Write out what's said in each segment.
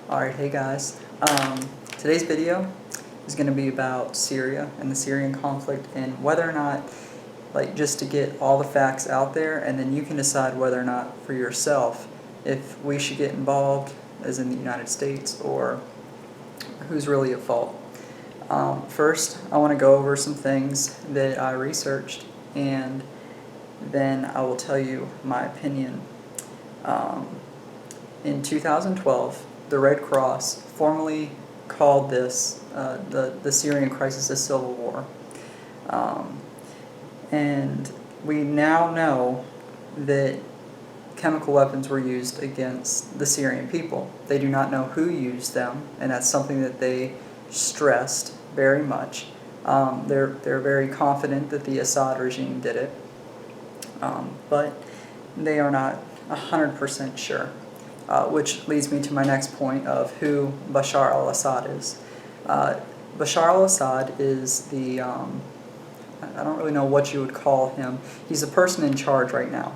Alright, hey guys. Today's video is going to be about Syria and the Syrian conflict and whether or not, just to get all the facts out there, and then you can decide whether or not for yourself if we should get involved, as in the United States, or who's really at fault. First, I want to go over some things that I researched, and then I will tell you my opinion. In 2012, the Red Cross formally called this the Syrian crisis a civil war. And we now know that chemical weapons were used against the Syrian people. They do not know who used them, and that's something that they stressed very much. They're very confident that the Assad regime did it, but they are not 100% sure. Which leads me to my next point of who Bashar al-Assad is. Bashar al-Assad is the, I don't really know what you would call him. He's the person in charge right now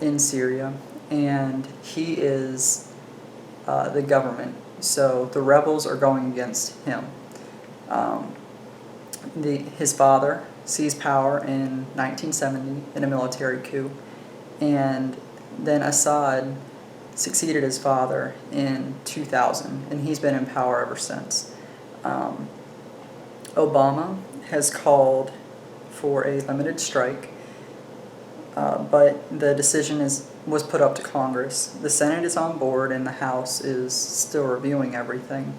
in Syria, and he is the government. So the rebels are going against him. His father seized power in 1970 in a military coup, and then Assad succeeded his father in 2000, and he's been in power ever since. Obama has called for a limited strike, but the decision was put up to Congress. The Senate is on board, and the House is still reviewing everything.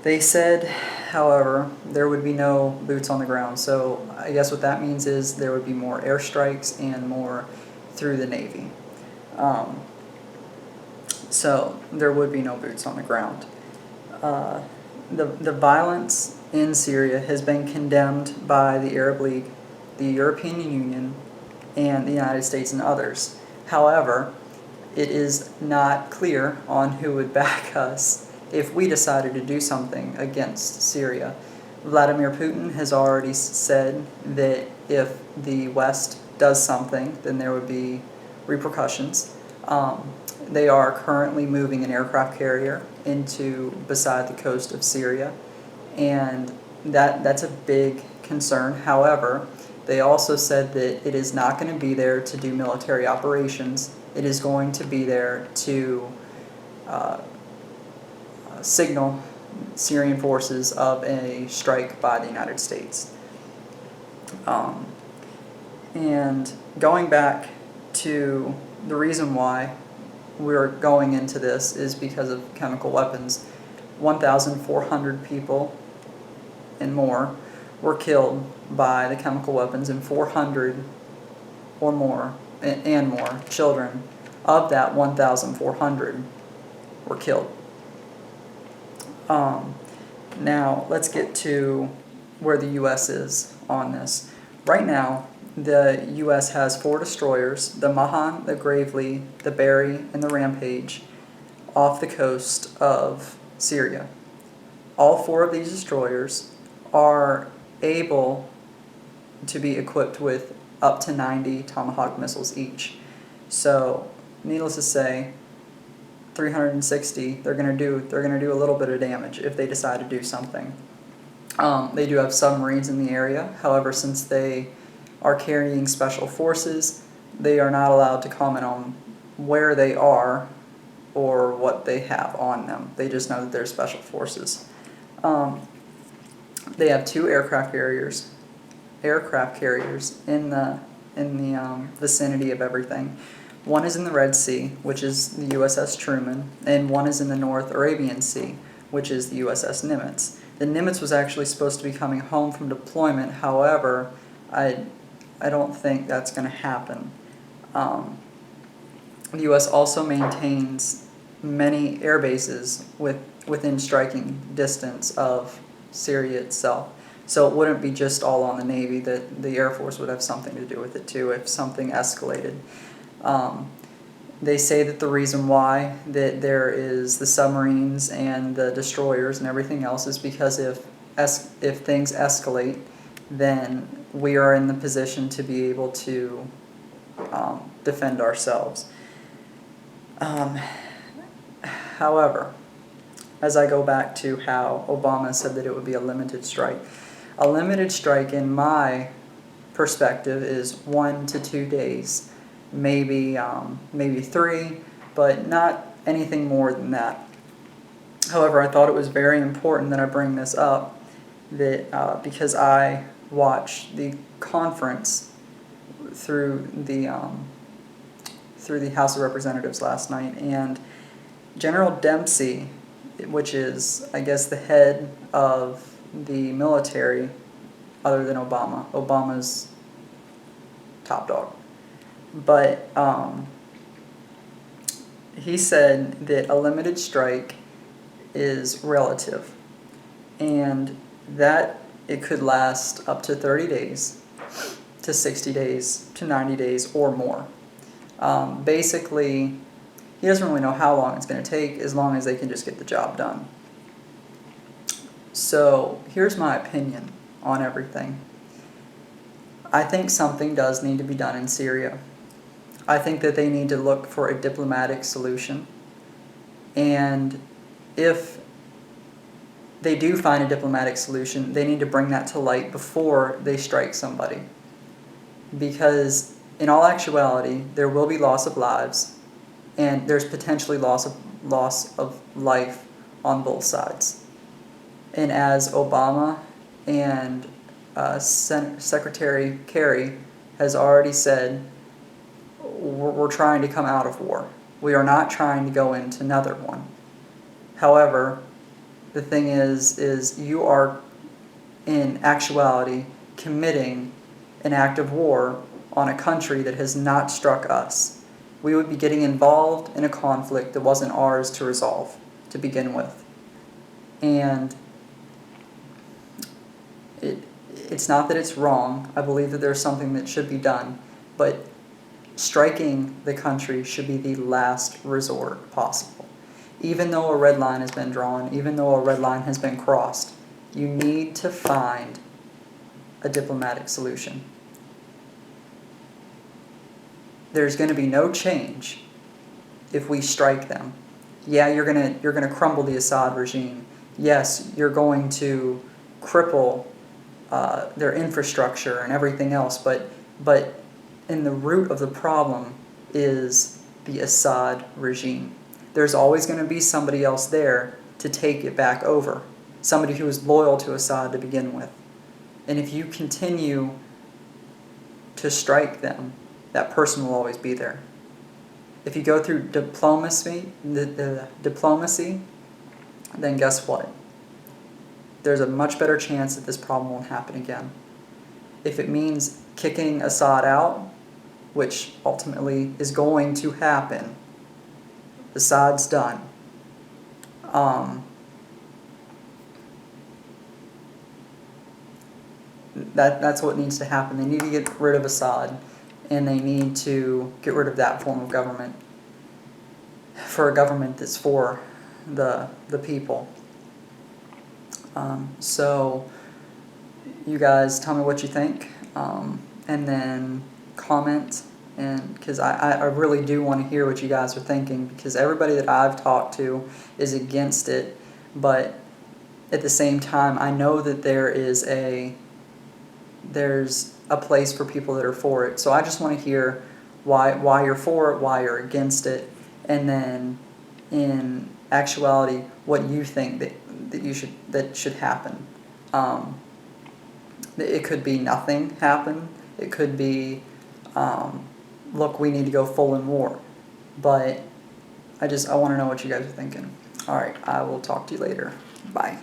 They said, however, there would be no boots on the ground, so I guess what that means is there would be more airstrikes and more through the Navy. So there would be no boots on the ground. The violence in Syria has been condemned by the Arab League, the European Union, and the United States and others. However, it is not clear on who would back us if we decided to do something against Syria. Vladimir Putin has already said that if the West does something, then there would be repercussions. They are currently moving an aircraft carrier beside the coast of Syria, and that's a big concern. However, they also said that it is not going to be there to do military operations. It is going to be there to signal Syrian forces of a strike by the United States. And going back to the reason why we're going into this is because of chemical weapons. 1,400 people and more were killed by the chemical weapons, and 400 or more and more children of that 1,400 were killed. Now let's get to where the U.S. is on this. Right now, the U.S. has 4 destroyers, the Mahan, the Gravely, the Barry, and the Rampage, off the coast of Syria. All 4 of these destroyers are able to be equipped with up to 90 Tomahawk missiles each. So, needless to say, 360, they're going to do a little bit of damage if they decide to do something. They do have submarines in the area. However, since they are carrying special forces, they are not allowed to comment on where they are or what they have on them. They just know that they're special forces. They have 2 aircraft carriers in the vicinity of everything. One is in the Red Sea, which is the USS Truman, and one is in the North Arabian Sea, which is the USS Nimitz. The Nimitz was actually supposed to be coming home from deployment. However, I don't think that's going to happen. The U.S. also maintains many air bases within striking distance of Syria itself. So it wouldn't be just all on the Navy, that the Air Force would have something to do with it too if something escalated. They say that the reason why that there is the submarines and the destroyers and everything else is because if things escalate, then we are in the position to be able to defend ourselves. However, as I go back to how Obama said that it would be a limited strike in my perspective is 1 to 2 days, maybe 3, but not anything more than that. However, I thought it was very important that I bring this up, that because I watched the conference through the House of Representatives last night, and General Dempsey, which is, I guess, the head of the military, other than Obama. Obama's top dog. But he said that a limited strike is relative, and that it could last up to 30 days, to 60 days, to 90 days, or more. Basically, he doesn't really know how long it's going to take, as long as they can just get the job done. So here's my opinion on everything. I think something does need to be done in Syria. I think that they need to look for a diplomatic solution. And if they do find a diplomatic solution, they need to bring that to light before they strike somebody. Because in all actuality, there will be loss of lives, and there's potentially loss of life on both sides. And as Obama and Secretary Kerry has already said, we're trying to come out of war. We are not trying to go into another one. However, the thing is you are, in actuality, committing an act of war on a country that has not struck us. We would be getting involved in a conflict that wasn't ours to resolve to begin with. And it's not that it's wrong. I believe that there's something that should be done, but striking the country should be the last resort possible. Even though a red line has been drawn, even though a red line has been crossed, you need to find a diplomatic solution. There's going to be no change if we strike them. Yeah, you're going to crumble the Assad regime. Yes, you're going to cripple their infrastructure and everything else, but in the root of the problem is the Assad regime. There's always going to be somebody else there to take it back over, somebody who is loyal to Assad to begin with. And if you continue to strike them, that person will always be there. If you go through diplomacy, then guess what? There's a much better chance that this problem won't happen again. If it means kicking Assad out, which ultimately is going to happen, Assad's done. That's what needs to happen. They need to get rid of Assad, and they need to get rid of that form of government for a government that's for the people. So you guys tell me what you think, and then comment, and because I really do want to hear what you guys are thinking, because everybody that I've talked to is against it, but at the same time I know that there's a place for people that are for it. So I just want to hear why you're for it, why you're against it, and then in actuality what you think that should happen. It could be nothing happen. It could be, look, we need to go full in war. But I want to know what you guys are thinking. All right, I will talk to you later. Bye.